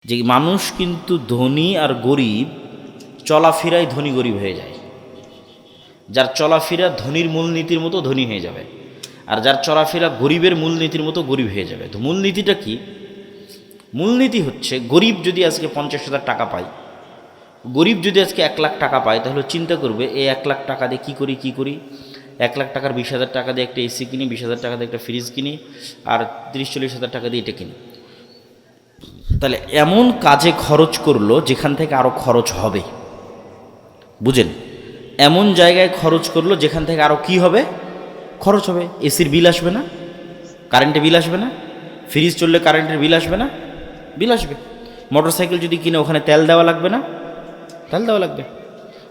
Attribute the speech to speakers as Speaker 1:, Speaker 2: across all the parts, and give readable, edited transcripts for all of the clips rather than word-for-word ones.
Speaker 1: যে মানুষ কিন্তু ধনী আর গরিব চলাফেরায় ধনী গরিব হয়ে যায়। যার চলাফেরা ধনীর মূলনীতির মতো ধনী হয়ে যাবে, আর যার চলাফেরা গরিবের মূলনীতির মতো গরিব হয়ে যাবে। তো মূলনীতিটা কি? মূলনীতি হচ্ছে, গরিব যদি আজকে 50,000 টাকা পায়, গরিব যদি আজকে 1 লাখ টাকা পায়, তাহলে চিন্তা করবে এই 1 লাখ টাকা দিয়ে কী করি। 1 লাখ টাকার 20,000 টাকা দিয়ে একটা এসি কিনি, 20,000 টাকা দিয়ে একটা ফ্রিজ কিনি, আর 30-40,000 টাকা দিয়ে এটা কিনি। তাহলে এমন কাজে খরচ করলো যেখান থেকে আরও খরচ হবে, বুঝেন? এমন জায়গায় খরচ করলো যেখান থেকে আরও কি হবে, খরচ হবে। এসির বিল আসবে না, কারেন্টের বিল আসবে না, ফ্রিজ চললে কারেন্টের বিল আসবে না, বিল আসবে। মোটরসাইকেল যদি কিনে ওখানে তেল দেওয়া লাগবে না, তেল দেওয়া লাগবে।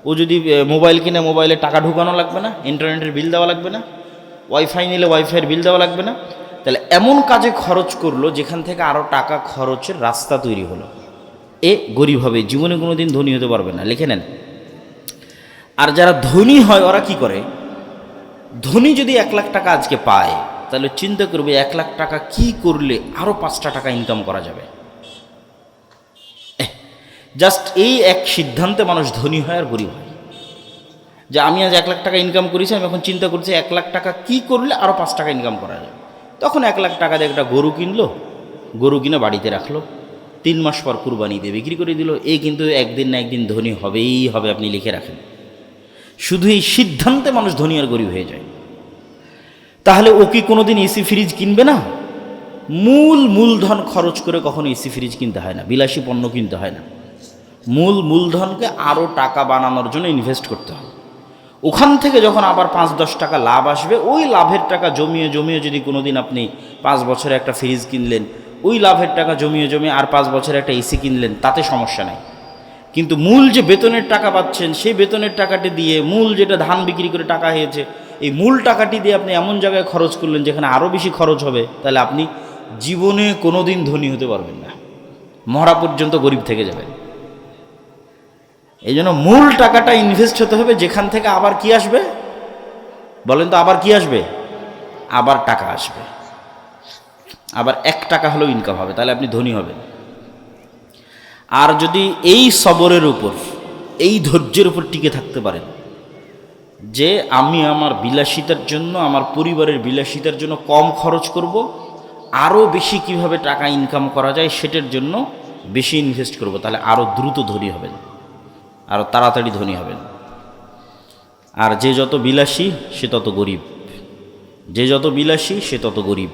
Speaker 1: ও যদি মোবাইল কিনে মোবাইলে টাকা ঢুকানো লাগবে না, ইন্টারনেটের বিল দেওয়া লাগবে না, ওয়াইফাই নিলে ওয়াইফাইয়ের বিল দেওয়া লাগবে না। তাহলে এমন কাজে খরচ করলো যেখান থেকে আরও টাকা খরচের রাস্তা তৈরি হলো। এ গরিব হবে, জীবনে কোনো দিন ধনী হতে পারবে না, লিখে নেন। আর যারা ধনী হয় ওরা কি করে? ধনী যদি 1 লাখ টাকা আজকে পায়, তাহলে চিন্তা করবে 1 লাখ টাকা কি করলে আরও 5টা টাকা ইনকাম করা যাবে। জাস্ট এই এক সিদ্ধান্তে মানুষ ধনী হয় আর গরিব হয়। যে আমি আজ 1 লাখ টাকা ইনকাম করেছি, আমি এখন চিন্তা করছি 1 লাখ টাকা কি করলে আরও 5 টাকা ইনকাম করা যাবে। তখন 1 লাখ টাকা দিয়ে একটা গরু কিনলো, গরু কিনে বাড়িতে রাখলো, 3 মাস পর কুরবানি দিয়ে বিক্রি করে দিল। এই কিন্তু একদিন না একদিন ধনী হবেই হবে, আপনি লিখে রাখেন। শুধু এই সিদ্ধান্তে মানুষ ধনী আর গরিব হয়ে যায়। তাহলে ও কি কোনোদিন এসি ফ্রিজ কিনবে না? মূলধন খরচ করে কখনো এসি ফ্রিজ কিনতে হয় না, বিলাসী পণ্য কিনতে হয় না। মূলধনকে আরও টাকা বানানোর জন্য ইনভেস্ট করতে হয়। ওখান থেকে যখন আবার 5-10 টাকা লাভ আসবে, ওই লাভের টাকা জমিয়ে জমিয়ে যদি কোনো দিন আপনি 5 বছরে একটা ফ্রিজ কিনলেন, ওই লাভের টাকা জমিয়ে জমিয়ে আর 5 বছরে একটা এসি কিনলেন, তাতে সমস্যা নাই। কিন্তু মূল যে বেতনের টাকা পাচ্ছেন, সেই বেতনের টাকাটি দিয়ে মূল যেটা ধান বিক্রি করে টাকা হয়েছে, এই মূল টাকাটি দিয়ে আপনি এমন জায়গায় খরচ করলেন যেখানে আরও বেশি খরচ হবে, তাহলে আপনি জীবনে কোনো দিন ধনী হতে পারবেন না, মরা পর্যন্ত গরিব থেকে যাবেন। এই জন্য মূল টাকাটা ইনভেস্ট হতে হবে যেখান থেকে আবার কি আসবে, বলেন তো? আবার কি আসবে? আবার টাকা আসবে, আবার 1 টাকা হলেও ইনকাম হবে, তাহলে আপনি ধনী হবেন। আর যদি এই সবরের উপর, এই ধৈর্যের উপর টিকে থাকতে পারেন, যে আমি আমার বিলাসিতার জন্য, আমার পরিবারের বিলাসিতার জন্য কম খরচ করব, আরও বেশি কিভাবে টাকা ইনকাম করা যায় সেটার জন্য বেশি ইনভেস্ট করব, তাহলে আরও দ্রুত ধনী হবেন, আরও তাড়াতাড়ি ধনী হবেন। আর যে যত বিলাসী সে তত গরিব, যে যত বিলাসী সে তত গরিব,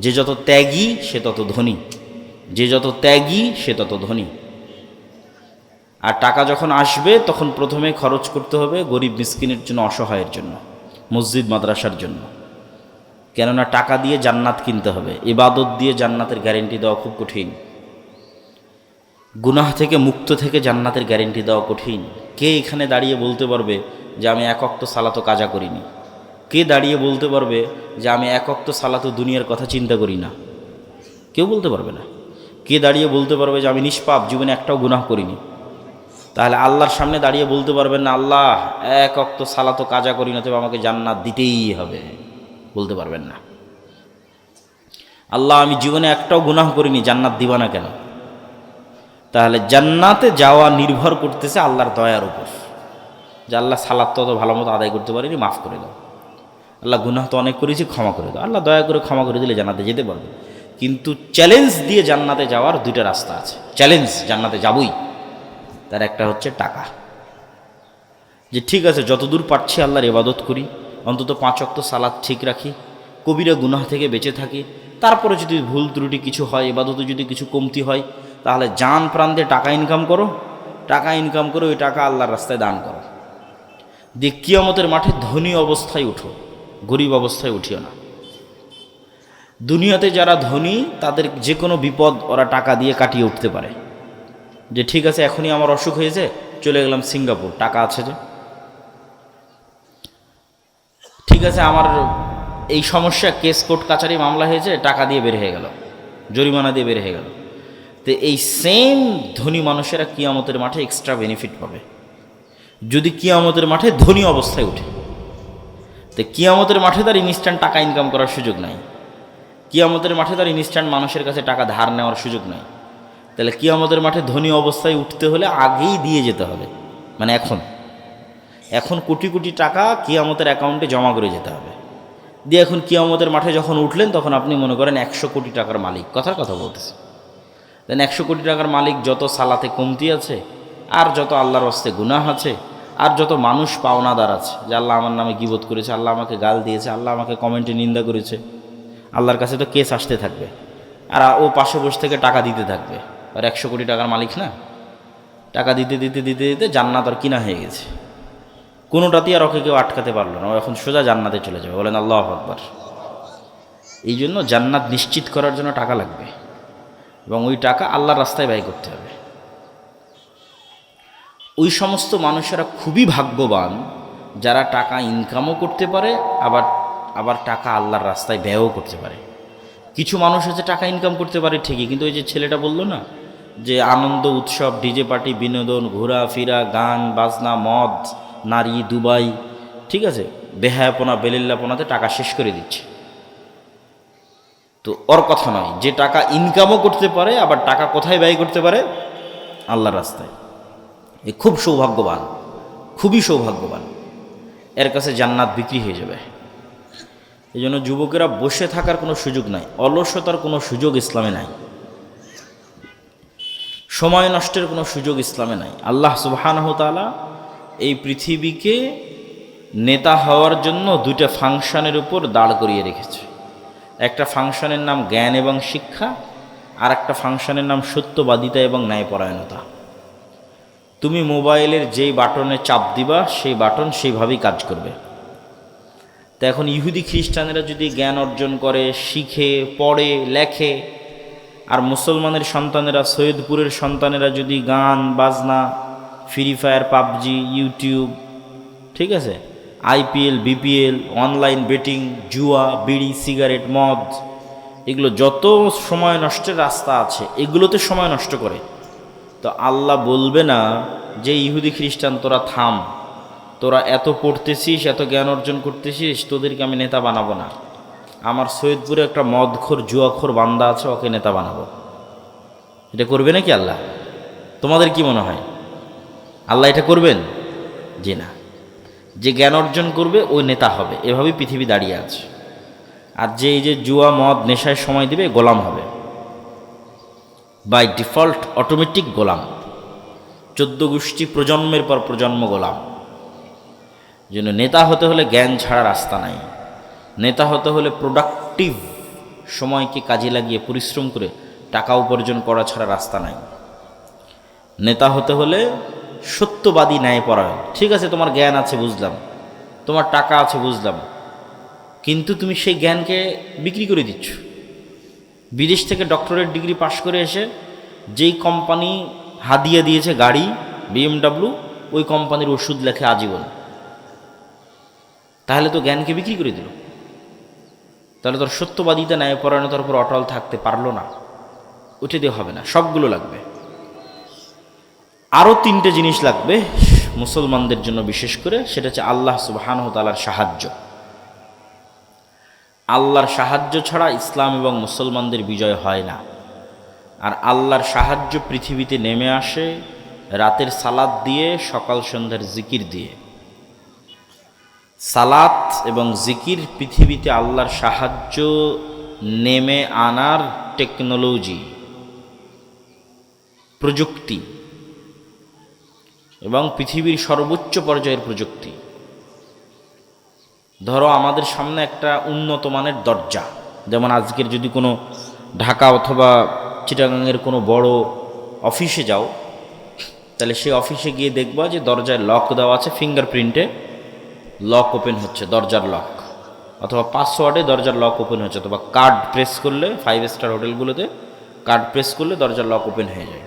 Speaker 1: যে যত ত্যাগী সে তত ধনী, যে যত ত্যাগী সে তত ধনী। আর টাকা যখন আসবে তখন প্রথমে খরচ করতে হবে গরিব মিসকিনের জন্য, অসহায়ের জন্য, মসজিদ মাদ্রাসার জন্য। কেননা টাকা দিয়ে জান্নাত কিনতে হবে, ইবাদত দিয়ে জান্নাতের গ্যারেন্টি দেওয়া খুব কঠিন। গুনাহ থেকে মুক্ত থেকে জান্নাতের গ্যারেন্টি দেওয়া কঠিন। কে এখানে দাঁড়িয়ে বলতে পারবে যে আমি 1 ওয়াক্ত সালাতও কাজা করিনি? কে দাঁড়িয়ে বলতে পারবে যে আমি 1 ওয়াক্ত সালাতও দুনিয়ার কথা চিন্তা করি না? কেউ বলতে পারবে না। কে দাঁড়িয়ে বলতে পারবে যে আমি নিষ্পাপ, জীবনে একটাও গুনাহ করিনি? তাহলে আল্লাহর সামনে দাঁড়িয়ে বলতে পারবেন না আল্লাহ 1 ওয়াক্ত সালাতও কাজা করি না, তবে আমাকে জান্নাত দিতেই হবে? বলতে পারবেন না। আল্লাহ আমি জীবনে একটাও গুনাহ করিনি, জান্নাত দিবা না কেন? তাহলে জান্নাতে যাওয়া নির্ভর করতেছে আল্লাহর দয়ার উপর, যে আল্লাহ সালাত তো ভালো মতো আদায় করতে পারিনি, মাফ করে দাও। আল্লাহ গুনাহ তো অনেক করেছি, ক্ষমা করে দাও। আল্লাহ দয়া করে ক্ষমা করে দিলে জান্নাতে যেতে পারবে। কিন্তু চ্যালেঞ্জ দিয়ে জান্নাতে যাওয়ার 2টা রাস্তা আছে। চ্যালেঞ্জ, জান্নাতে যাবই, তার একটা হচ্ছে টাকা। যে ঠিক আছে যতদূর পারছি আল্লাহর ইবাদত করি, অন্তত 5 ওয়াক্ত সালাত ঠিক রাখি, কবিরা গুনাহ থেকে বেঁচে থাকি। তারপরে যদি ভুল ত্রুটি কিছু হয়, ইবাদতে যদি কিছু কমতি হয়, তাহলে জান প্রাণ দিয়ে টাকা ইনকাম করো, টাকা ইনকাম করে ওই টাকা আল্লাহর রাস্তায় দান করো। দিয়ে কিয়ামতের মাঠে ধনী অবস্থায় উঠো, গরিব অবস্থায় উঠিও না। দুনিয়াতে যারা ধনী তাদের যে কোনো বিপদ ওরা টাকা দিয়ে কাটিয়ে উঠতে পারে। যে ঠিক আছে এখনই আমার অসুখ হয়েছে, চলে গেলাম সিঙ্গাপুর, টাকা আছে যে। ঠিক আছে আমার এই সমস্যা, কেস কোর্ট কাচারি মামলা হয়েছে, টাকা দিয়ে বের হয়ে গেল, জরিমানা দিয়ে বের হয়ে গেল। তো এই সেম ধনী মানুষেরা কিয়ামতের মাঠে এক্সট্রা বেনিফিট পাবে যদি কিয়ামতের মাঠে ধনী অবস্থায় উঠে। তো কিয়ামতের মাঠে তার ইনস্ট্যান্ট টাকা ইনকাম করার সুযোগ নাই, কিয়ামতের মাঠে তার ইনস্ট্যান্ট মানুষের কাছে টাকা ধার নেওয়ার সুযোগ নাই। তো তাহলে কিয়ামতের মাঠে ধনী অবস্থায় উঠতে হলে আগেই দিয়ে যেতে হবে, মানে এখন কোটি কোটি টাকা কিয়ামতের অ্যাকাউন্টে জমা করে যেতে হবে, দিয়ে এখন কিয়ামতের মাঠে যখন উঠলেন তখন আপনি মনে করেন 100 কোটি টাকার মালিক, কথার কথা বলতেছে। দেন 100 কোটি টাকার মালিক, যত সালাতে কমতি আছে, আর যত আল্লাহর হস্তে গুনাহ আছে, আর যত মানুষ পাওনাদার আছে, যে আল্লাহ আমার নামে গীবত করেছে, আল্লাহ আমাকে গাল দিয়েছে, আল্লাহ আমাকে কমেন্টে নিন্দা করেছে, আল্লাহর কাছে তো কেস আসতে থাকবে, আর ও পাশে বসে থেকে টাকা দিতে থাকবে। আর 100 কোটি টাকার মালিক না, টাকা দিতে দিতে দিতে দিতে জান্নাত আর কিনা হয়ে গেছে, কোনোটাতেই আর ওকে কেউ আটকাতে পারলো না, ও এখন সোজা জান্নাতে চলে যাবে। বলেন আল্লাহু আকবার। এই জন্য জান্নাত নিশ্চিত করার জন্য টাকা লাগবে, এবং ওই টাকা আল্লাহর রাস্তায় ব্যয় করতে হবে। ওই সমস্ত মানুষেরা খুবই ভাগ্যবান যারা টাকা ইনকামও করতে পারে, আবার টাকা আল্লাহর রাস্তায় ব্যয়ও করতে পারে। কিছু মানুষ আছে টাকা ইনকাম করতে পারে ঠিকই, কিন্তু ওই যে ছেলেটা বললো না, যে আনন্দ উৎসব, ডিজে পার্টি, বিনোদন, ঘোরাফেরা, গান বাজনা, মদ, নারী, দুবাই, ঠিক আছে, বেহায়াপনা বেলিল্লাপনাতে টাকা শেষ করে দিচ্ছে। তো ওর কথা নয়, যে টাকা ইনকামও করতে পারে, আবার টাকা কোথায় ব্যয় করতে পারে? আল্লাহর রাস্তায়। এ খুব সৌভাগ্যবান, খুবই সৌভাগ্যবান, এর কাছে জান্নাত বিক্রি হয়ে যাবে। এই জন্য যুবকেরা বসে থাকার কোনো সুযোগ নাই, অলসতার কোনো সুযোগ ইসলামে নাই, সময় নষ্টের কোনো সুযোগ ইসলামে নাই। আল্লাহ সুবহানাহু ওয়া তাআলা এই পৃথিবীকে নেতা হওয়ার জন্য দুইটা ফাংশনের উপর দাঁড় করিয়ে রেখেছে। একটা ফাংশনের নাম জ্ঞান এবং শিক্ষা, আর একটা ফাংশনের নাম সত্যবাদিতা এবং ন্যায়পরায়ণতা। তুমি মোবাইলের যেই বাটনে চাপ দিবা, সেই বাটন সেইভাবেই কাজ করবে। তো এখন ইহুদি খ্রিস্টানেরা যদি জ্ঞান অর্জন করে, শিখে, পড়ে, লেখে, আর মুসলমানের সন্তানেরা, সৈয়দপুরের সন্তানেরা যদি গান বাজনা, ফ্রি ফায়ার, পাবজি, ইউটিউব, ঠিক আছে, আইপিএল, বিপিএল, অনলাইন বেটিং, জুয়া, বিড়ি, সিগারেট, মদ, এগুলো যত সময় নষ্টের রাস্তা আছে, এগুলোতে সময় নষ্ট করে, তো আল্লাহ বলবে না যে ইহুদি খ্রিস্টান তোরা থাম, তোরা এত পড়তেছিস, এত জ্ঞান অর্জন করতেছিস, তোদেরকে আমি নেতা বানাবো না, আমার সৈয়দপুরে একটা মদখোর জুয়াখোর বান্দা আছে, ওকে নেতা বানাবো। এটা করবে নাকি আল্লাহ? তোমাদের কি মনে হয় আল্লাহ এটা করবেন? জি না। যে জ্ঞান অর্জন করবে ওই নেতা হবে, এভাবেই পৃথিবী দাঁড়িয়ে আছে। আর যে এই যে জুয়া মদ নেশায় সময় দিবে, গোলাম হবে, বাই ডিফল্ট অটোমেটিক গোলাম। 14 গোষ্ঠী প্রজন্মের পর প্রজন্ম গোলাম। যেন নেতা হতে হলে জ্ঞান ছাড়া রাস্তা নাই। নেতা হতে হলে প্রোডাক্টিভ, সময়কে কাজে লাগিয়ে পরিশ্রম করে টাকা উপার্জন করা ছাড়া রাস্তা নাই। নেতা হতে হলে সত্যবাদী, ন্যায়পরায়ণ। ঠিক আছে, তোমার জ্ঞান আছে বুঝলাম, তোমার টাকা আছে বুঝলাম, কিন্তু তুমি সেই জ্ঞানকে বিক্রি করে দিচ্ছ। বিদেশ থেকে ডক্টরেট ডিগ্রি পাশ করে এসে যেই কোম্পানি হাদিয়া দিয়েছে গাড়ি BMW, ওই কোম্পানির ওষুধ লেখে আজীবন, তাহলে তো জ্ঞানকে বিক্রি করে দিল। তাহলে তোর সত্যবাদিতা, ন্যায়পরায়ণতার উপর অটল থাকতে পারলো না, ওইটা দিয়ে হবে না, সবগুলো লাগবে। আরও 3টে জিনিস লাগবে মুসলমানদের জন্য বিশেষ করে, সেটা হচ্ছে আল্লাহ সুবহানাহু ওয়া তাআলার সাহায্য। আল্লাহর সাহায্য ছাড়া ইসলাম এবং মুসলমানদের বিজয় হয় না। আর আল্লাহর সাহায্য পৃথিবীতে নেমে আসে রাতের সালাত দিয়ে, সকাল সন্ধ্যার জিকির দিয়ে। সালাত এবং জিকির পৃথিবীতে আল্লাহর সাহায্য নেমে আনার টেকনোলজি, প্রযুক্তি, এবং পৃথিবীর সর্বোচ্চ পর্যায়ের প্রযুক্তি। ধরো আমাদের সামনে একটা উন্নত মানের দরজা, যেমন আজকের যদি কোনো ঢাকা অথবা চিটাগাংয়ের কোনো বড় অফিসে যাও, তাহলে সেই অফিসে গিয়ে দেখবা যে দরজায় লক দেওয়া আছে, ফিঙ্গারপ্রিন্টে লক ওপেন হচ্ছে, দরজার লক, অথবা পাসওয়ার্ডে দরজার লক ওপেন হচ্ছে, অথবা কার্ড প্রেস করলে, 5 স্টার হোটেলগুলোতে কার্ড প্রেস করলে দরজার লক ওপেন হয়ে যায়।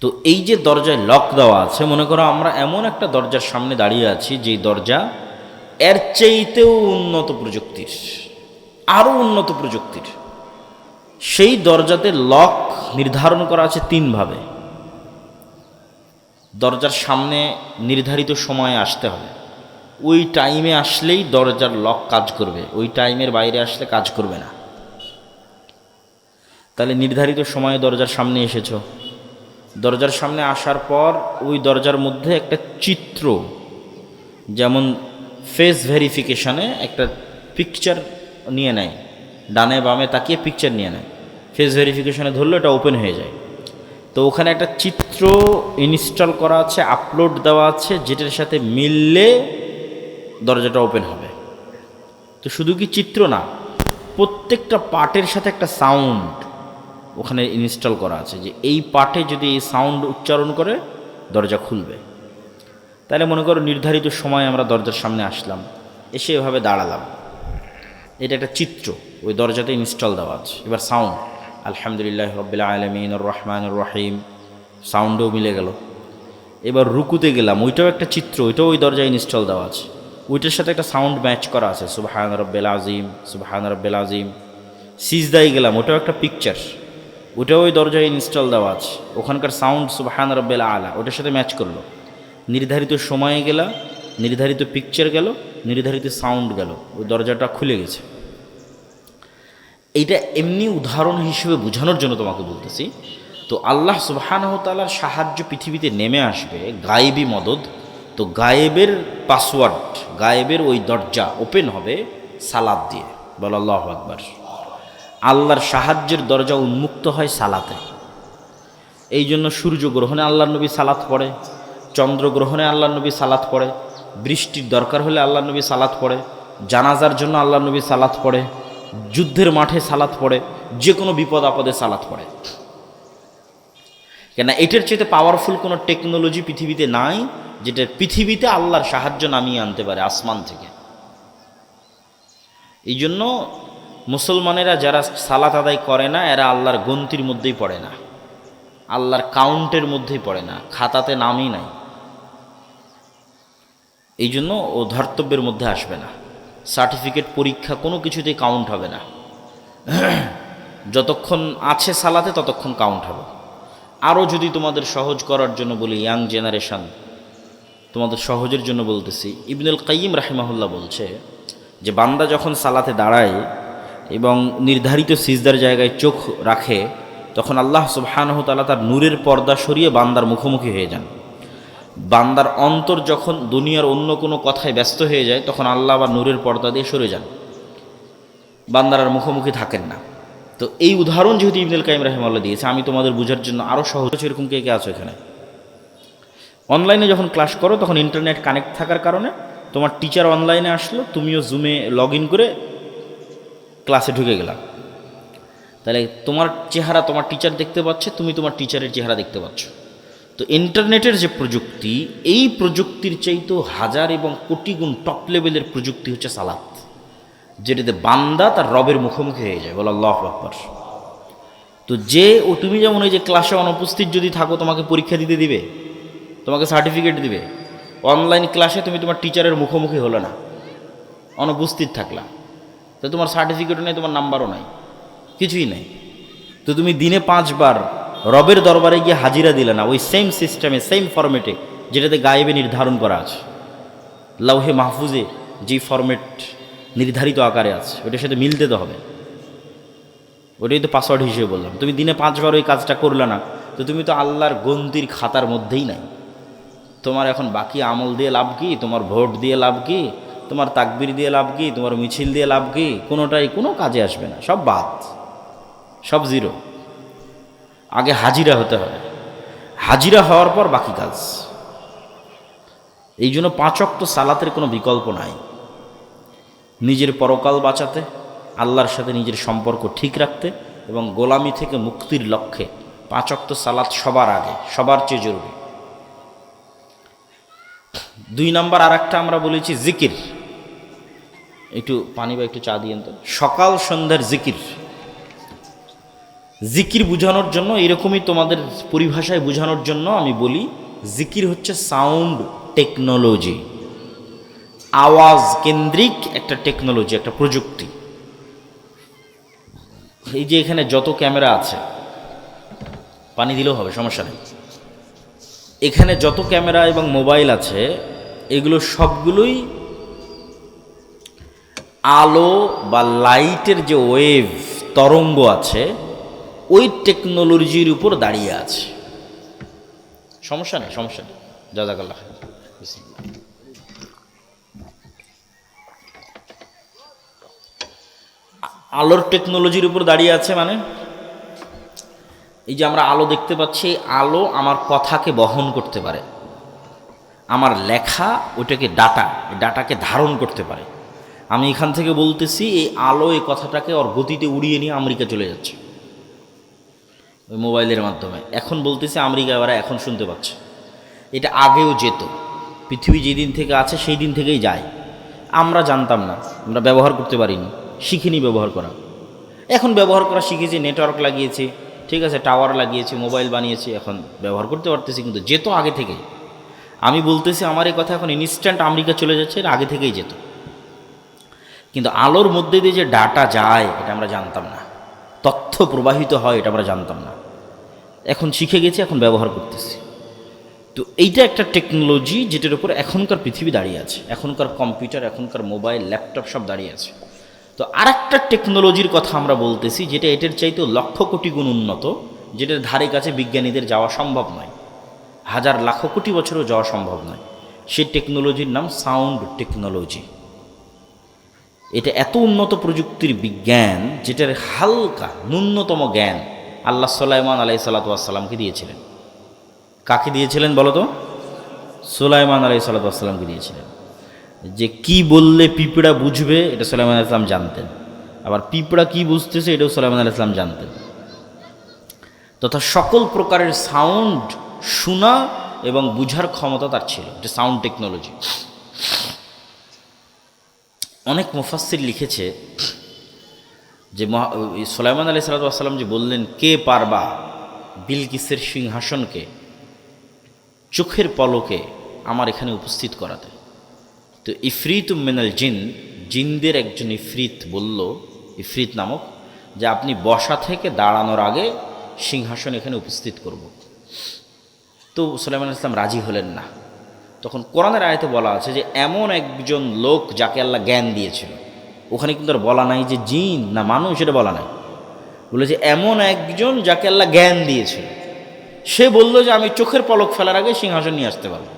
Speaker 1: তো এই যে দরজায় লক দেওয়া আছে, মনে করো আমরা এমন একটা দরজার সামনে দাঁড়িয়ে আছি, যেই দরজা এর চাইতেও উন্নত প্রযুক্তির, আরও উন্নত প্রযুক্তির। সেই দরজাতে লক নির্ধারণ করা আছে 3 ভাবে। দরজার সামনে নির্ধারিত সময়ে আসতে হবে, ওই টাইমে আসলেই দরজার লক কাজ করবে, ওই টাইমের বাইরে আসলে কাজ করবে না। তাহলে নির্ধারিত সময়ে দরজার সামনে এসেছো, দরজার সামনে আসার পর ওই দরজার মধ্যে একটা চিত্র, যেমন ফেস ভেরিফিকেশানে একটা পিকচার নিয়ে নেয়, ডানে বামে তাকিয়ে পিকচার নিয়ে নেয়, ফেস ভেরিফিকেশানে ধরলে এটা ওপেন হয়ে যায়। তো ওখানে একটা চিত্র ইনস্টল করা আছে, আপলোড দেওয়া আছে, যেটার সাথে মিললে দরজাটা ওপেন হবে। তো শুধু কি চিত্র না, প্রত্যেকটা পার্টের সাথে একটা সাউন্ড ওখানে ইনস্টল করা আছে, যে এই পার্টে যদি এই সাউন্ড উচ্চারণ করে দরজা খুলবে। তাহলে মনে করো নির্ধারিত সময় আমরা দরজার সামনে আসলাম, এসে এভাবে দাঁড়ালাম, এটা একটা চিত্র ওই দরজাতে ইনস্টল দেওয়া আছে। এবার সাউন্ড আলহামদুলিল্লাহ রাব্বিল আলামিন আর রহমানির রহিম, সাউন্ডও মিলে গেল। এবার রুকুতে গেলাম, ওইটাও একটা চিত্র, ওইটাও ওই দরজায় ইনস্টল দেওয়া আছে, ওইটার সাথে একটা সাউন্ড ম্যাচ করা আছে, সুবহান রাব্বিল আযীম, সুবহান রাব্বিল আযীম। সিজদায় গেলাম, ওটাও একটা পিকচার, ওটাও ওই দরজায় ইনস্টল দেওয়া আছে, ওখানকার সাউন্ড সুবহান রাব্বিল আলা ওটার সাথে ম্যাচ করলো। নির্ধারিত সময়ে গেলা, নির্ধারিত পিকচার গেল, নির্ধারিত সাউন্ড গেল, ওই দরজাটা খুলে গেছে। এইটা এমনি উদাহরণ হিসেবে বোঝানোর জন্য তোমাকে বলতেছি। তো আল্লাহ সুবহানাহু ওয়া তাআলার সাহায্য পৃথিবীতে নেমে আসবে, গায়েবী মদদ। তো গায়েবের পাসওয়ার্ড, গায়েবের ওই দরজা ওপেন হবে সালাত দিয়ে। বল আল্লাহু আকবার। আল্লাহর সাহায্যের দরজা উন্মুক্ত হয় সালাতে। এই জন্য সূর্যগ্রহণে আল্লাহর নবী সালাত পড়ে, চন্দ্রগ্রহণে আল্লাহর নবী সালাত পড়ে, বৃষ্টির দরকার হলে আল্লাহর নবী সালাত পড়ে, জানাজার জন্য আল্লাহর নবী সালাত পড়ে, যুদ্ধের মাঠে সালাত পড়ে, যে কোনো বিপদ আপদে সালাত পড়ে। কেন এটার চেয়ে পাওয়ারফুল কোনো টেকনোলজি পৃথিবীতে নাই, যেটা পৃথিবীতে আল্লাহর সাহায্য নামিয়ে আনতে পারে আসমান থেকে। এই জন্য মুসলমানেরা যারা সালাত আদায় করে না, এরা আল্লাহর গন্তির মধ্যেই পড়ে না, আল্লাহর কাউন্টের মধ্যেই পড়ে না, খাতাতে নামই নাই। এই জন্য ও ধর্তব্যের মধ্যে আসবে না, সার্টিফিকেট পরীক্ষা কোনো কিছুতেই কাউন্ট হবে না। যতক্ষণ আছে সালাতে ততক্ষণ কাউন্ট হবে। আরও যদি তোমাদের সহজ করার জন্য বলি, ইয়াং জেনারেশন, তোমাদের সহজের জন্য বলতেছি, ইবনুল কাইয়িম রাহিমাহুল্লাহ বলছে যে বান্দা যখন সালাতে দাঁড়ায় এবং নির্ধারিত সিজদার জায়গায় চোখ রাখে, তখন আল্লাহ সুবহানাহু ওয়া তাআলা তার নূরের পর্দা সরিয়ে বান্দার মুখোমুখি হয়ে যান। বান্দার অন্তর যখন দুনিয়ার অন্য কোনো কথায় ব্যস্ত হয়ে যায়, তখন আল্লাহ আবার নূরের পর্দা দিয়ে সরে যান, বান্দার আর মুখোমুখি থাকেন না। তো এই উদাহরণ যেহেতু ইবনুল কাইয়িম রাহিমাহুল্লাহ দিয়েছে, আমি তোমাদের বোঝার জন্য আরও সহজ, এরকম কে কে আছো এখানে? অনলাইনে যখন ক্লাস করো তখন ইন্টারনেট কানেক্ট থাকার কারণে তোমার টিচার অনলাইনে আসলো, তুমিও জুমে লগ ইন করে ক্লাসে ঢুকে গেলা। তাহলে তোমার চেহারা তোমার টিচার দেখতে পাচ্ছে, তুমি তোমার টিচারের চেহারা দেখতে পাচ্ছ। তো ইন্টারনেটের যে প্রযুক্তি, এই প্রযুক্তির চাইতেও হাজার এবং কোটি গুণ টপ লেভেলের প্রযুক্তি হচ্ছে সালাত, যেটাতে বান্দা তার রবের মুখোমুখি হয়ে যায়। বল আল্লাহু আকবার। তো তুমি যেমন এই যে ক্লাসে অনুপস্থিত যদি থাকো, তোমাকে পরীক্ষা দিতে দিবে, তোমাকে সার্টিফিকেট দিবে। অনলাইন ক্লাসে তুমি তোমার টিচারের মুখোমুখি হলো না, অনুপস্থিত থাকলা, তো তোমার সার্টিফিকেটও নেই, তোমার নাম্বারও নাই, কিছুই নেই। তো তুমি দিনে 5 বার রবের দরবারে গিয়ে হাজিরা দিলে না, ওই সেম সিস্টেমে, সেম ফরম্যাটে, যেটাতে গায়েবে নির্ধারণ করা আছে, লাউহে মাহফুজে যেই ফরম্যাট নির্ধারিত আকারে আছে, ওটার সাথে মিলতে তো হবে। ওটাই তো পাসওয়ার্ড হিসেবে বললাম। তুমি দিনে 5 বার ওই কাজটা করলে না, তো তুমি তো আল্লাহর গন্তির খাতার মধ্যেই নাই। তোমার এখন বাকি আমল দিয়ে লাভ কি? তোমার ভোট দিয়ে লাভ কি? তোমার তাকবীর দিয়ে লাভ কি? তোমার মিছিল দিয়ে লাভ কি? কোনোটাই কোনো কাজে আসবে না, সব বাদ, সব জিরো। আগে হাজিরা হতে হবে, হাজিরা হওয়ার পর বাকি কাজ। এই জন্য 5 ওয়াক্ত সালাতের কোনো বিকল্প নাই। নিজের পরকাল বাঁচাতে, আল্লাহর সাথে নিজের সম্পর্ক ঠিক রাখতে এবং গোলামি থেকে মুক্তির লক্ষ্যে 5 ওয়াক্ত সালাত সবার আগে, সবার চেয়ে জরুরি। 2 নাম্বার আর একটা আমরা বলেছি জিকির। একটু পানি বা একটু চা দিয়েন তো। সকাল সন্ধ্যার জিকির, জিকির বোঝানোর জন্য, এরকমই তোমাদের পরিভাষায় বোঝানোর জন্য আমি বলি, জিকির হচ্ছে সাউন্ড টেকনোলজি, আওয়াজ কেন্দ্রিক একটা টেকনোলজি, একটা প্রযুক্তি। এই যে এখানে যত ক্যামেরা আছে, পানি দিলেও হবে, সমস্যা নেই। এখানে যত ক্যামেরা এবং মোবাইল আছে, এগুলো সবগুলোই আলো বা লাইটের যে ওয়েভ, তরঙ্গ আছে, ওই টেকনোলজির উপর দাঁড়িয়ে আছে। সমস্যা নেই, সমস্যা নেই, জাযাকাল্লাহ। আলোর টেকনোলজির উপর দাঁড়িয়ে আছে মানে এই যে আমরা আলো দেখতে পাচ্ছি, আলো আমার কথাকে বহন করতে পারে, আমার লেখা ওইটাকে ডাটাকে ধারণ করতে পারে। আমি এখান থেকে বলতেছি, এই আলো এই কথাটাকে ওর গতিতে উড়িয়ে নিয়ে আমেরিকা চলে যাচ্ছে ওই মোবাইলের মাধ্যমে। এখন বলতেছি আমেরিকা এবার এখন শুনতে পাচ্ছে। এটা আগেও যেত, পৃথিবী যেদিন থেকে আছে সেই দিন থেকেই যায়। আমরা জানতাম না, আমরা ব্যবহার করতে পারিনি, শিখিনি ব্যবহার করা। এখন ব্যবহার করা শিখেছি, নেটওয়ার্ক লাগিয়েছি, ঠিক আছে, টাওয়ার লাগিয়েছি, মোবাইল বানিয়েছি, এখন ব্যবহার করতে পারতেছি। কিন্তু যেত আগে থেকেই। আমি বলতেছি আমার এই কথা এখন ইনস্ট্যান্ট আমেরিকা চলে যাচ্ছে, এটা আগে থেকেই যেত। কিন্তু আলোর মধ্যে দিয়ে যে ডাটা যায় এটা আমরা জানতাম না, তথ্য প্রবাহিত হয় এটা আমরা জানতাম না। এখন শিখে গেছি, এখন ব্যবহার করতেছি। তো এইটা একটা টেকনোলজি যেটার উপর এখনকার পৃথিবী দাঁড়িয়ে আছে, এখনকার কম্পিউটার, এখনকার মোবাইল, ল্যাপটপ সব দাঁড়িয়ে আছে। তো আরেকটা টেকনোলজির কথা আমরা বলতেছি যেটা এটার চাইতেও লক্ষ কোটি গুণ উন্নত, যেটার ধারে কাছে বিজ্ঞানীদের যাওয়া সম্ভব নয়, হাজার লাখ কোটি বছরও যাওয়া সম্ভব নয়। সেই টেকনোলজির নাম সাউন্ড টেকনোলজি। এটা এত উন্নত প্রযুক্তির বিজ্ঞান যেটার হালকা ন্যূনতম জ্ঞান আল্লাহ সুলাইমান আলাইহিসসালামকে দিয়েছিলেন। কাকে দিয়েছিলেন বলো তো? সুলাইমান আলাইহিসসালামকে দিয়েছিলেন। যে কি বললে পিঁপড়া বুঝবে এটা সুলাইমান আলাইহিস সালাম জানতেন, আবার পিঁপড়া কি বুঝতেছে এটাও সুলাইমান আলাইহিস সালাম জানতেন। তথা সকল প্রকারের সাউন্ড শোনা এবং বুঝার ক্ষমতা তার ছিল, এটা সাউন্ড টেকনোলজি। অনেক মুফাসসির লিখেছে যে সুলাইমান আলাইহিসসালাম যে বললেন, কে পারবা বিলকিসের সিংহাসনকে চোখের পলকে আমার এখানে উপস্থিত করাতে। তো ইফরিত মিনাল জিন, জিনদের একজন ইফরিত বলল, ইফরিত নামক, যে আপনি বসা থেকে দাঁড়ানোর আগে সিংহাসন এখানে উপস্থিত করব। তো সুলাইমান আলাইহিস সালাম রাজি হলেন না। তখন কোরআনের আয়াতে বলা আছে যে এমন একজন লোক যাকে আল্লাহ জ্ঞান দিয়েছিল। ওখানে কিন্তু আর বলা নাই যে জিন না মানুষ, এটা বলা নাই, বলেছে এমন একজন যাকে আল্লাহ জ্ঞান দিয়েছিল। সে বলল যে আমি চোখের পলক ফেলার আগে সিংহাসন নিয়ে আসতে পারবো।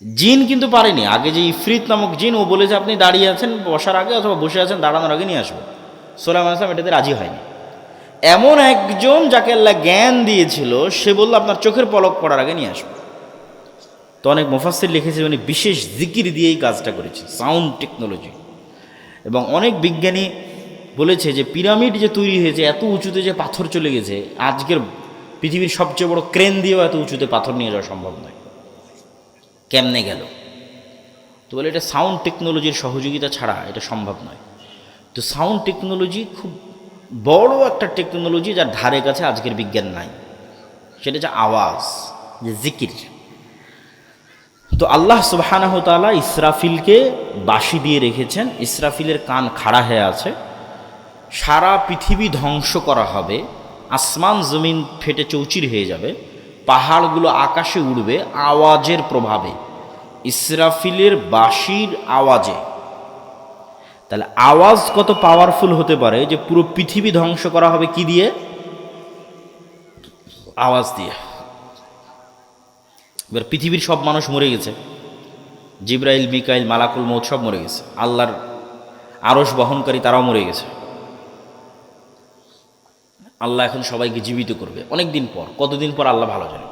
Speaker 1: জিন কিন্তু পারেনি। আগে যে ইফরিত নামক জিন, ও বলে যে আপনি দাঁড়িয়ে আছেন বসার আগে অথবা বসে আছেন দাঁড়ানোর আগে নিয়ে আসবো। সুলাইমান আলাইহিস সালাম এটাতে রাজি হয়নি। এমন একজন যাকে আল্লাহ জ্ঞান দিয়েছিল সে বলল আপনার চোখের পলক পড়ার আগে নিয়ে আসবো। তো অনেক মুফাসসির লিখেছে উনি বিশেষ জিকির দিয়েই কাজটা করেছে, সাউন্ড টেকনোলজি। এবং অনেক বিজ্ঞানী বলেছে যে পিরামিড যে তৈরি হয়েছে এত উঁচুতে যে পাথর চলে গেছে, আজকের পৃথিবীর সবচেয়ে বড় ক্রেন দিয়েও এত উঁচুতে পাথর নিয়ে যাওয়া সম্ভব নয়। কেমনে গেল? তো বলে এটা সাউন্ড টেকনোলজির সহযোগিতা ছাড়া এটা সম্ভব নয়। তো সাউন্ড টেকনোলজি খুব বড় একটা টেকনোলজি যার ধারে কাছে আজকের বিজ্ঞান নাই, সেটা হচ্ছে আওয়াজ, যে জিকির। তো আল্লাহ সুবহানাহু ওয়া তাআলা ইসরাফিলকে বাঁশি দিয়ে রেখেছেন। ইসরাফিলের কান খাড়া হয়ে আছে। সারা পৃথিবী ধ্বংস করা হবে, আসমান জমিন ফেটে চৌচির হয়ে যাবে, পাহাড়গুলো আকাশে উড়বে আওয়াজের প্রভাবে, ইসরাফিলের বাঁশির আওয়াজে। তাহলে আওয়াজ কত পাওয়ারফুল হতে পারে যে পুরো পৃথিবী ধ্বংস করা হবে কি দিয়ে? আওয়াজ দিয়ে। এবার পৃথিবীর সব মানুষ মরে গেছে, জিব্রাইল, মিকাইল, মালাকুল মৌত সব মরে গেছে, আল্লাহর আরশ বহনকারী তারাও মরে গেছে। আল্লাহ এখন সবাইকে জীবিত করবে অনেক দিন পর, কতদিন পর আল্লাহ ভালো জানে।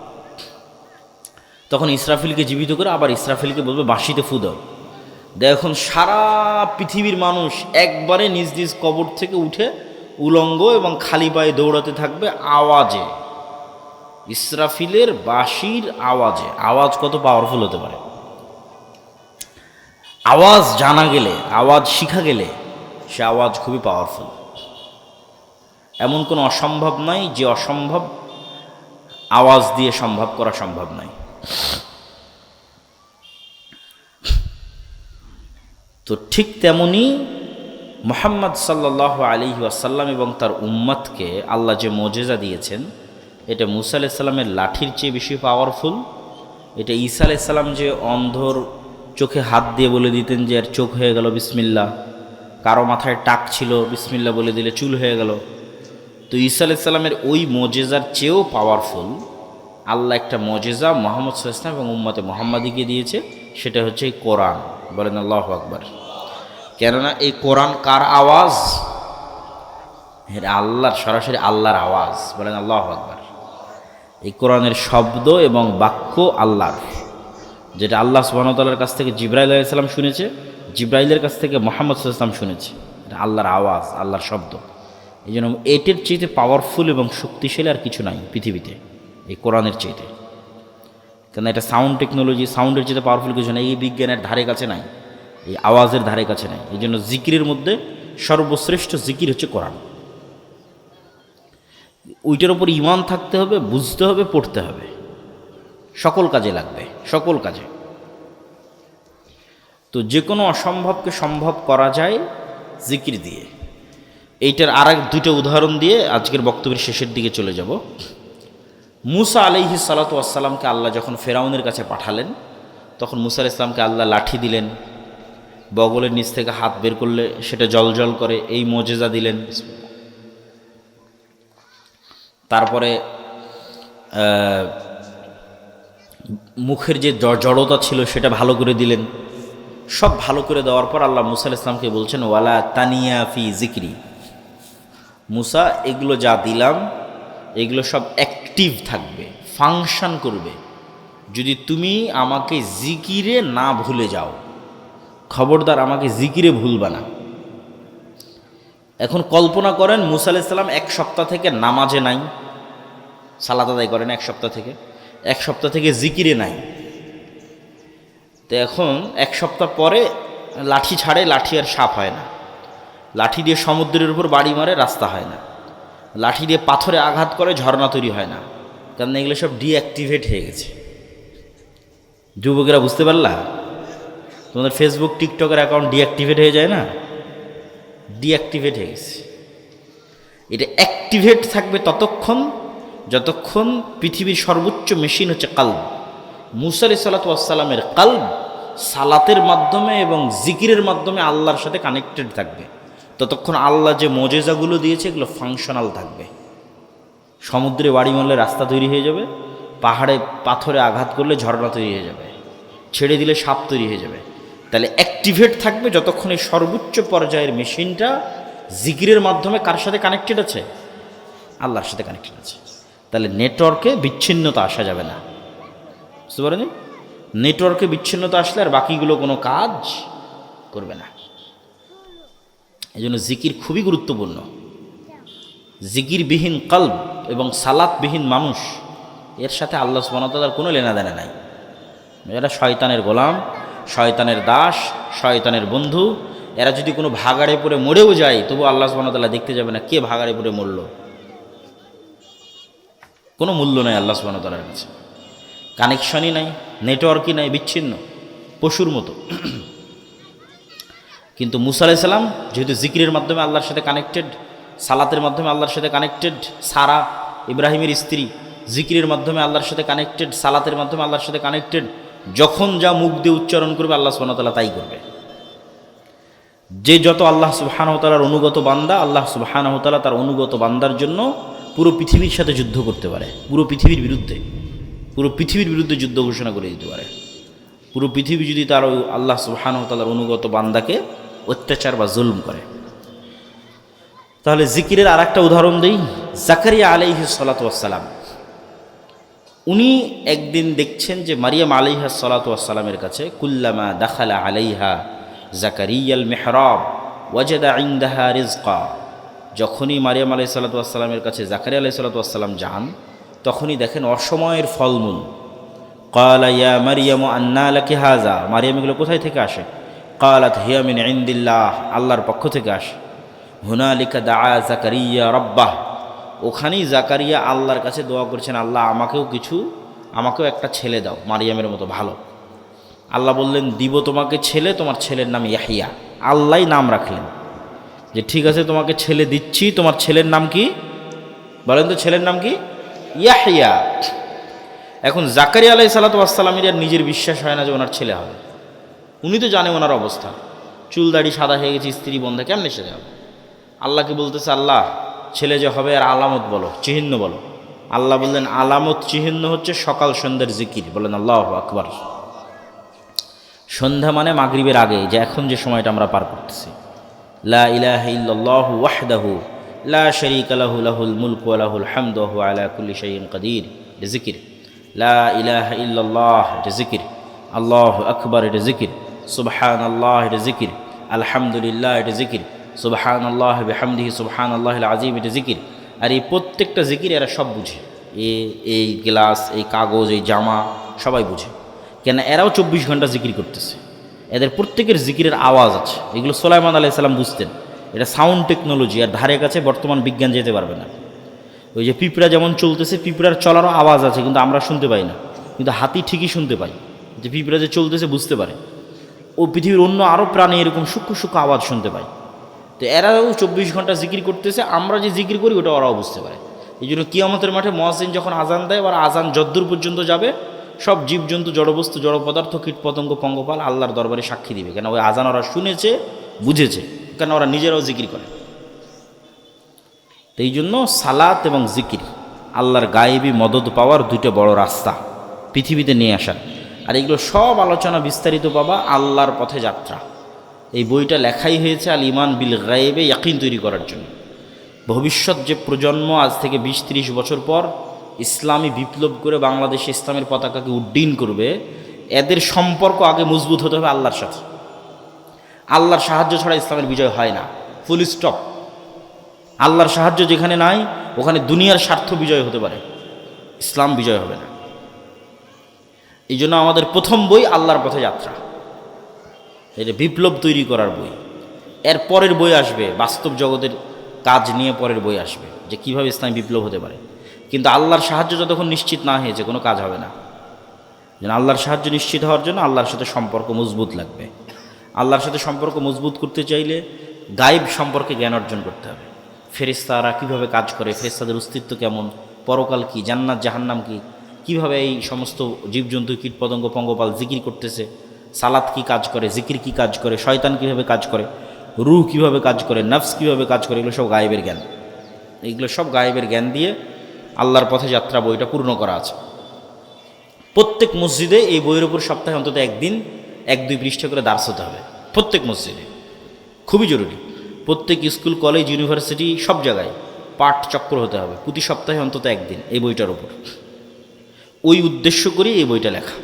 Speaker 1: তখন ইসরাফিলকে জীবিত করে আবার ইসরাফিলকে বলবে বাঁশিতে ফু দাও। এখন সারা পৃথিবীর মানুষ একবারে নিজ নিজ কবর থেকে উঠে উলঙ্গ এবং খালি পায়ে দৌড়াতে থাকবে আওয়াজে, ইসরাফিলের বাঁশির আওয়াজে। আওয়াজ কত পাওয়ারফুল হতে পারে! আওয়াজ জানা গেলে, আওয়াজ শিখা গেলে সে আওয়াজ খুবই পাওয়ারফুল। এমন কোনো অসম্ভব নয় যে অসম্ভব আওয়াজ দিয়ে সম্ভব করা সম্ভব নয়। তো ঠিক তেমনি মুহাম্মদ সাল্লাল্লাহু আলাইহি ওয়াসাল্লাম এবং তার উম্মতকে আল্লাহ যে মুজিজা দিয়েছেন, এটা মুসা আলাইহিস সালামের লাঠির চেয়ে বেশি পাওয়ারফুল। এটা ঈসা আলাইহিস সালাম যে অন্ধর চোখে হাত দিয়ে বলে দিতেন যে আর চোখ হয়ে গেল বিসমিল্লাহ, কারো মাথায় টাক ছিল বিসমিল্লাহ বলে দিলে চুল হয়ে গেল, তো ঈসা আলাইহিস সালামের ওই মজেজার চেয়েও পাওয়ারফুল আল্লাহ একটা মজেজা মুহাম্মদ সাল্লাল্লাহু আলাইহি ওয়াসাল্লাম এবং উম্মতে মুহাম্মাদিকে দিয়েছে, সেটা হচ্ছে এই কোরআন। বলেন আল্লাহু আকবার। কেননা এই কোরআন কার আওয়াজ? এটা আল্লাহর, সরাসরি আল্লাহর আওয়াজ। বলেন আল্লাহু আকবার। এই কোরআনের শব্দ এবং বাক্য আল্লাহর, যেটা আল্লাহ সুবহানাহু ওয়া তাআলার কাছ থেকে জিবরাইল আলাইহিস সালাম শুনেছে, জিবরাইলের কাছ থেকে মুহাম্মদ সাল্লাল্লাহু আলাইহি ওয়াসাল্লাম শুনেছে। এটা আল্লাহর আওয়াজ, আল্লাহর শব্দ। এই জন্য এটার চাইতে পাওয়ারফুল এবং শক্তিশালী আর কিছু নাই পৃথিবীতে এই কোরআনের চাইতে। কেন এটা সাউন্ড টেকনোলজি, সাউন্ডের চাইতে পাওয়ারফুল কিছু নাই, এই বিজ্ঞানের ধারে কাছে নাই, এই আওয়াজের ধারে কাছে নাই। এই জন্য জিকিরের মধ্যে সর্বশ্রেষ্ঠ জিকির হচ্ছে কোরআন। ওইটার উপর ঈমান থাকতে হবে, বুঝতে হবে, পড়তে হবে, সকল কাজে লাগবে, সকল কাজে। তো যে কোনো অসম্ভবকে সম্ভব করা যায় জিকির দিয়ে। এইটার আর এক দুটো উদাহরণ দিয়ে আজকের বক্তব্যের শেষের দিকে চলে যাব। মুসা আলাইহিস সালাতু ওয়াস সালামকে আল্লাহ যখন ফেরাউনের কাছে পাঠালেন, তখন মুসা আলাইহিস সালামকে আল্লাহ লাঠি দিলেন, বগলের নিচ থেকে হাত বের করলে সেটা জলজল করে, এই মজেজা দিলেন। তারপরে মুখের যে জড়তা ছিল সেটা ভালো করে দিলেন। সব ভালো করে দেওয়ার পর আল্লাহ মুসা আলাইহিস সালামকে বলছেন, ওয়ালা তানিয়া ফি জিকরি। মুসা, এগুলো যা দিলাম এগুলো সব অ্যাক্টিভ থাকবে, ফাংশন করবে যদি তুমি আমাকে জিকিরে না ভুলে যাও। খবরদার আমাকে জিকিরে ভুলবা না। এখন কল্পনা করেন মুসা আলাইহিস সালাম এক সপ্তাহ থেকে নামাজে নাই, সালাত আদায় করেন এক সপ্তাহ থেকে জিকিরে নাই। তো এখন এক সপ্তাহ পরে লাঠি ছাড়ে, লাঠি আর সাপ হয় না। লাঠি দিয়ে সমুদ্রের উপর বাড়ি মারে, রাস্তা হয় না। লাঠি দিয়ে পাথরে আঘাত করে, ঝর্ণা তৈরি হয় না। কারণ এগুলো সব ডিঅ্যাক্টিভেট হয়ে গেছে। যুবকেরা বুঝতে পারলা? তোমাদের ফেসবুক, টিকটকের অ্যাকাউন্ট ডিঅ্যাক্টিভেট হয়ে যায় না? ডিঅ্যাক্টিভেট হয়ে গেছে। এটা অ্যাক্টিভেট থাকবে ততক্ষণ যতক্ষণ পৃথিবীর সর্বোচ্চ মেশিন হচ্ছে কালব। মুসা আলাইহিস সালাতু ওয়াস সালামের কালব সালাতের মাধ্যমে এবং জিকিরের মাধ্যমে আল্লাহর সাথে কানেক্টেড থাকবে, ততক্ষণ আল্লাহ যে মজেজাগুলো দিয়েছে এগুলো ফাংশনাল থাকবে। সমুদ্রে বাড়ি মারলে রাস্তা তৈরি হয়ে যাবে, পাহাড়ে পাথরে আঘাত করলে ঝর্ণা তৈরি হয়ে যাবে, ছেড়ে দিলে সাপ তৈরি হয়ে যাবে। তাহলে অ্যাক্টিভেট থাকবে যতক্ষণ এই সর্বোচ্চ পর্যায়ের মেশিনটা জিকিরের মাধ্যমে কার সাথে কানেক্টেড আছে? আল্লাহর সাথে কানেক্টেড আছে। তাহলে নেটওয়ার্কে বিচ্ছিন্নতা আসা যাবে না। বুঝতে পারেন? নেটওয়ার্কে বিচ্ছিন্নতা আসলে আর বাকিগুলো কোনো কাজ করবে না। এই জন্য জিকির খুবই গুরুত্বপূর্ণ। জিকিরবিহীন কলব এবং সালাতবিহীন মানুষ, এর সাথে আল্লাহ সুবহানাহু ওয়া তাআলার কোনো লেনাদেনা নাই। এরা শয়তানের গোলাম, শয়তানের দাস, শয়তানের বন্ধু। এরা যদি কোনো ভাগাড়ে পড়ে মরেও যায়, তবু আল্লাহ সুবহানাহু ওয়া তাআলা দেখতে যাবে না কে ভাগাড়ে পড়ে মরল। কোনো মূল্য নাই আল্লাহ সুবহানাহু ওয়া তাআলার কাছে। কানেকশনই নাই, নেটওয়ার্কই নাই, বিচ্ছিন্ন, পশুর মতো। কিন্তু মুসা আলাইহিস সালাম যেহেতু জিকিরের মাধ্যমে আল্লাহর সাথে কানেক্টেড, সালাতের মাধ্যমে আল্লাহর সাথে কানেক্টেড, সারা ইব্রাহিমের স্ত্রী জিকিরের মাধ্যমে আল্লাহর সাথে কানেক্টেড, সালাতের মাধ্যমে আল্লাহর সাথে কানেক্টেড। যখন যা মুখ দিয়ে উচ্চারণ করবে আল্লাহ সুবহানাহু ওয়া তাআলা তাই করবে। যে যত আল্লাহ সুবহানাহু ওয়া তাআলার অনুগত বান্দা, আল্লাহ সুবহানাহু ওয়া তাআলা তার অনুগত বান্দার জন্য পুরো পৃথিবীর সাথে যুদ্ধ করতে পারে, পুরো পৃথিবীর বিরুদ্ধে যুদ্ধ ঘোষণা করে দিতে পারে। পুরো পৃথিবী যদি তার আল্লাহ সুবহানাহু ওয়া তাআলার অনুগত বান্দাকে অত্যাচার বা জুলম করে। তাহলে জিকিরের আর একটা উদাহরণ দিই। জাকারিয়া আলাইহিস সালাতু ওয়াস সালাম, উনি একদিন দেখছেন যে মারিয়াম আলাইহিস সালাতু ওয়াস সালামের কাছে কুল্লামা দাখালা আলাইহা জাকারিয়াল মিহরাব ওয়াজাদা ইনদাহা রিজকা। যখনই মারিয়াম আলাইহিস সালাতু ওয়াস সালামের কাছে জাকারিয়া আলাইহিস সালাতু ওয়াস সালাম যান, তখনই দেখেন অসময়ের ফলমূল। ক্বালা ইয়া মারিয়াম আন্না লাকি হাযা। মারিয়াম, এগুলো কোথায় থেকে আসে? ক্বালাত হিয়া মিন ইনদিল্লাহ, আল্লাহর পক্ষ থেকে আসে। হুনালিকা দাআ জাকারিয়া রাব্বাহ, ওখানেই জাকারিয়া আল্লাহর কাছে দোয়া করছেন, আল্লাহ আমাকেও একটা ছেলে দাও মারিয়ামের মতো ভালো। আল্লাহ বললেন, দিব তোমাকে ছেলে, তোমার ছেলের নাম ইয়াহিয়া। আল্লাহই নাম রাখলেন যে ঠিক আছে তোমাকে ছেলে দিচ্ছি, তোমার ছেলের নাম কি বলেন তো? ছেলের নাম কি? ইয়াহিয়া। এখন জাকারিয়া আলাইহিস সালাতু ওয়াস সালামের আর নিজের বিশ্বাস হয় না যে ওনার ছেলে হবে। উনি তো জানে ওনার অবস্থা, চুল দাড়ি সাদা হয়ে গেছে, স্ত্রী বন্ধা, কেমনে ছেলে হবে? আল্লাহকে বলতেছে, আল্লাহ ছেলে যে হবে আর আলামত বলো, চিহ্ন বলো। আল্লাহ বললেন আলামত চিহ্ন হচ্ছে সকাল সন্ধ্যার জিকির। বলেন আল্লাহু আকবার। সন্ধ্যা মানে মাগরিবের আগে, যে এখন যে সময়টা আমরা পার করতেছি। লা ইলাহা ইল্লাল্লাহু ওয়াহদাহু লা শারীকা লাহু লাহুল মুলকু ওয়া লাহুল হামদু ওয়া হুয়া আলা কুল্লি শাইইন কাদির, এটা জিকির। লা ইলাহা ইল্লাল্লাহ, এটা জিকির। আল্লাহু আকবার, এটা জিকির। সুবহানাল্লাহ, এটা জিকির। আলহামদুলিল্লাহ, এটা জিকির। সুবহানাল্লাহ বিহামদিহি সুবহানাল্লাহিল আযীম, এটা জিকির। আর এই প্রত্যেকটা জিকির এরা সব বুঝে। এই গ্লাস, এই কাগজ, এই জামা সবাই বুঝে। কেন এরাও 24 ঘন্টা জিকির করতেছে। এদের প্রত্যেকের জিকিরের আওয়াজ আছে। এগুলো সুলাইমান আলাইহিস সালাম বুঝতেন। এটা সাউন্ড টেকনোলজি, আর ধারে কাছে বর্তমান বিজ্ঞান যেতে পারবে না। ওই যে পিঁপড়া যেমন চলতেছে, পিঁপড়ার চলারও আওয়াজ আছে, কিন্তু আমরা শুনতে পাই না। কিন্তু হাতি ঠিকই শুনতে পাই, যে পিঁপড়া যে চলতেছে বুঝতে পারে। ও পৃথিবীর অন্য আরও প্রাণী এরকম সূক্ষ্ম সূক্ষ্ম আওয়াজ শুনতে পায়। তো এরাও 24 ঘন্টা জিকির করতেছে। আমরা যে জিকির করি ওটা ওরাও বুঝতে পারে। এই জন্য কিয়ামতের মাঠে মুয়াজ্জিন যখন আজান দেয়, ওরা আজান যদ্দূর পর্যন্ত যাবে, সব জীবজন্তু, জড়বস্তু, জড় পদার্থ, কীট পতঙ্গ, পঙ্গপাল আল্লাহর দরবারে সাক্ষী দিবে। কেন ওই আজান ওরা শুনেছে, বুঝেছে, কেন ওরা নিজেরাও জিকির করে। তো এই জন্য সালাত এবং জিকির আল্লাহর গায়েবী মদদ পাওয়ার দুইটা বড় রাস্তা পৃথিবীতে নিয়ে আসার। আর এগুলো সব আলোচনা বিস্তারিত পাবা আল্লাহর পথে যাত্রা। এই বইটা লেখাই হয়েছে আল ইমান বিল গায়েবে ইয়াকিন তৈরি করার জন্য। ভবিষ্যৎ যে প্রজন্ম আজ থেকে 20-30 বছর পর ইসলামী বিপ্লব করে বাংলাদেশে ইসলামের পতাকাকে উড্ডীন করবে, এদের সম্পর্ক আগে মজবুত হতে হবে আল্লাহর সাথে। আল্লাহর সাহায্য ছাড়া ইসলামের বিজয় হয় না, ফুল স্টপ। আল্লাহর সাহায্য যেখানে নাই, ওখানে দুনিয়ার স্বার্থ বিজয় হতে পারে, ইসলাম বিজয় হবে না। এই জন্য আমাদের প্রথম বই আল্লাহর পথে যাত্রা, এটা বিপ্লব তৈরি করার বই। এর পরের বই আসবে বাস্তব জগতের কাজ নিয়ে, পরের বই আসবে যে কীভাবে ইসলামী বিপ্লব হতে পারে। কিন্তু আল্লাহর সাহায্য যতক্ষণ নিশ্চিত না হয়েছে কোনো কাজ হবে না। যেন আল্লাহর সাহায্য নিশ্চিত হওয়ার জন্য আল্লাহর সাথে সম্পর্ক মজবুত লাগবে। আল্লাহর সাথে সম্পর্ক মজবুত করতে চাইলে গায়েব সম্পর্কে জ্ঞান অর্জন করতে হবে। ফেরেশতারা কীভাবে কাজ করে, ফেরেশতাদের অস্তিত্ব কেমন, পরকাল কী, জান্নাত জাহান্নাম কী, কীভাবে এই সমস্ত জীবজন্তু, কীটপতঙ্গ, পঙ্গপাল জিকির করতেছে, সালাত কী কাজ করে, জিকির কী কাজ করে, শয়তান কীভাবে কাজ করে, রূহ কীভাবে কাজ করে, নফস কীভাবে কাজ করে, এগুলো সব গায়েবের জ্ঞান। এগুলো সব গায়েবের জ্ঞান দিয়ে আল্লাহর পথে যাত্রা বইটা পূর্ণ করা আছে। প্রত্যেক মসজিদে এই বইয়ের উপর সপ্তাহে অন্তত একদিন 1-2 পৃষ্ঠা করে দার্স হতে হবে, প্রত্যেক মসজিদে, খুবই জরুরি। প্রত্যেক স্কুল, কলেজ, ইউনিভার্সিটি সব জায়গায় পাঠ চক্র হতে হবে প্রতি সপ্তাহে অন্তত একদিন এই বইটার উপর। ওই উদ্দেশ্য করে এই বইটা লেখা।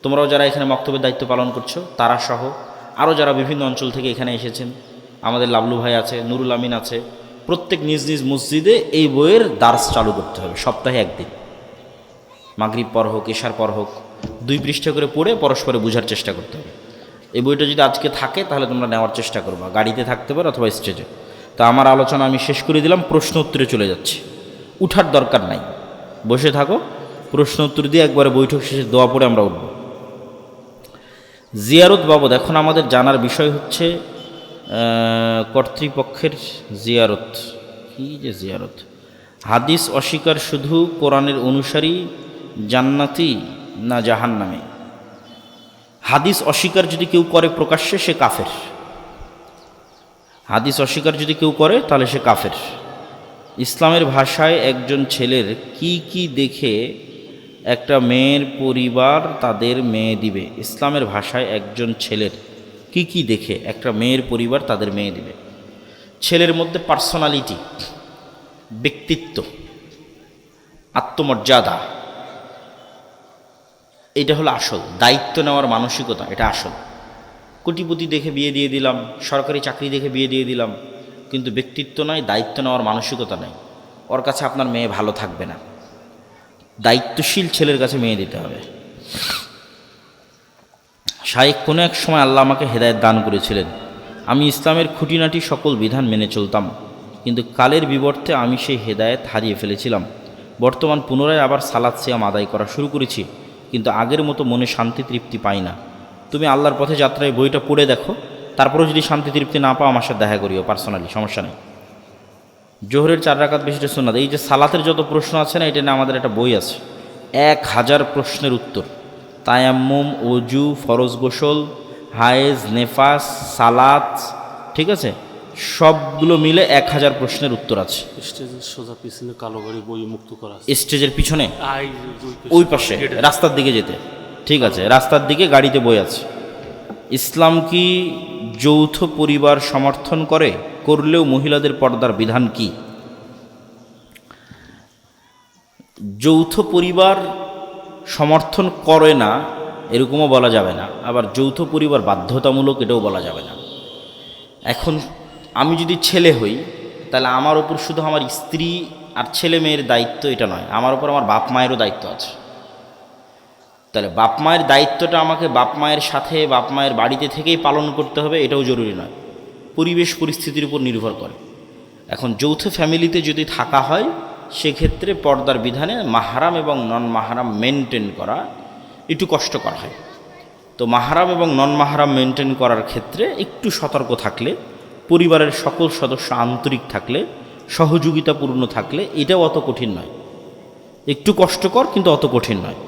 Speaker 1: তোমরাও যারা এখানে মক্তবের দায়িত্ব পালন করছো, তারা সহ আরও যারা বিভিন্ন অঞ্চল থেকে এখানে এসেছেন, আমাদের লাবলু ভাই আছে, নুরুল আমিন আছে, প্রত্যেক নিজ নিজ মসজিদে এই বইয়ের দার্স চালু করতে হবে সপ্তাহে একদিন। মাগরিব পর হোক, এশার পর হোক, 2 পৃষ্ঠা করে পড়ে পরস্পরে বোঝার চেষ্টা করতে হবে। এই বইটা যদি আজকে থাকে তাহলে তোমরা নেওয়ার চেষ্টা করবা, গাড়িতে থাকতে পারো অথবা স্টেজে। তো আমার আলোচনা আমি শেষ করে দিলাম, প্রশ্ন উত্তরে চলে যাচ্ছি। উঠার দরকার নাই, বসে থাকো, প্রশ্ন উত্তর দিয়ে একবারে বৈঠক শেষে দোয়া পড়ে আমরা উঠব। জিয়ারত বাবদ এখন আমাদের জানার বিষয় হচ্ছে কর্তৃপক্ষের জিয়ারত। কি যে জিয়ারত, হাদিস অস্বীকার শুধু কোরআনের অনুসারী জান্নাতি না জাহান্নামে? হাদিস অস্বীকার যদি কেউ করে প্রকাশ্যে, সে কাফের। হাদিস অস্বীকার যদি কেউ করে তাহলে সে কাফের। ইসলামের ভাষায় একজন ছেলের কি কি দেখে একটা মেয়ের পরিবার তাদের মেয়ে দিবে? ইসলামের ভাষায় একজন ছেলের কি কি দেখে একটা মেয়ের পরিবার তাদের মেয়ে দিবে? ছেলের মধ্যে পার্সোনালিটি, ব্যক্তিত্ব, আত্মমর্যাদা, এটা হলো আসল। দায়িত্ব নেওয়ার মানসিকতা, এটা আসল। কোটিপতি দেখে বিয়ে দিয়ে দিলাম, সরকারি চাকরি দেখে বিয়ে দিয়ে দিলাম, কিন্তু ব্যক্তিত্ব নাই, দায়িত্ব নেওয়ার মানসিকতা নাই, ওর কাছে আপনার মেয়ে ভালো থাকবে না। দায়িত্বশীল ছেলের কাছে মেয়ে দিতে হবে। শাইখ কোনো এক সময় আল্লাহ আমাকে হেদায়েত দান করেছিলেন। আমি ইসলামের খুঁটিনাটি সকল বিধান মেনে চলতাম, কিন্তু কালের বিবর্তে আমি সেই হেদায়েত হারিয়ে ফেলেছিলাম। বর্তমান পুনরায় আবার সালাত সিয়াম আদায় করা শুরু করেছি, কিন্তু আগের মতো মনে শান্তি তৃপ্তি পাই না। তুমি আল্লাহর পথে যাত্রায় বইটা পড়ে দেখো, তারপরেও যদি শান্তি তৃপ্তি না পাও আমার সাথে দেখা করিও পার্সোনালি, সমস্যা নেই। জোহরের 4 রাকাত বেশিটা সুন্নাত। এই যে সালাতের যত প্রশ্ন আছে না, এটা নিয়ে আমাদের একটা বই আছে, 1000 প্রশ্নের উত্তর। তায়াম্মুম, অজু, ফরজ গোসল, হায়েজ, নেফাস, সালাত, ঠিক আছে, সবগুলো মিলে 1000 প্রশ্নের উত্তর আছে।
Speaker 2: স্টেজের সোজা পিছনে কালো গাড়ি বই মুক্ত করা আছে।
Speaker 1: স্টেজের পিছনে
Speaker 2: আই
Speaker 1: ওই পাশে রাস্তার দিকে যেতে, ঠিক আছে, রাস্তার দিকে গাড়িতে বই আছে। ইসলাম কি যৌথ পরিবার সমর্থন করে? করলেও মহিলাদের পর্দার বিধান কি? যৌথ পরিবার সমর্থন করে না এরকমও বলা যাবে না, আবার যৌথ পরিবার বাধ্যতামূলক এটাও বলা যাবে না। এখন আমি যদি ছেলে হই তাহলে আমার ওপর শুধু আমার স্ত্রী আর ছেলে মেয়ের দায়িত্ব এটা নয়, আমার ওপর আমার বাপ মায়েরও দায়িত্ব আছে। তাহলে বাপ মায়ের দায়িত্বটা আমাকে বাপ মায়ের সাথে বাপ মায়ের বাড়িতে থেকেই পালন করতে হবে এটাও জরুরি নয়, পরিবেশ পরিস্থিতির উপর নির্ভর করে। এখন যৌথ ফ্যামিলিতে যদি থাকা হয় সেক্ষেত্রে পর্দার বিধানে মাহারাম এবং নন মাহারাম মেনটেন করা একটু কষ্টকর হয়। তো মাহারাম এবং নন মাহারাম মেনটেন করার ক্ষেত্রে একটু সতর্ক থাকলে, পরিবারের সকল সদস্য আন্তরিক থাকলে, সহযোগিতাপূর্ণ থাকলে এটাও অত কঠিন নয়, একটু কষ্টকর কিন্তু অত কঠিন নয়।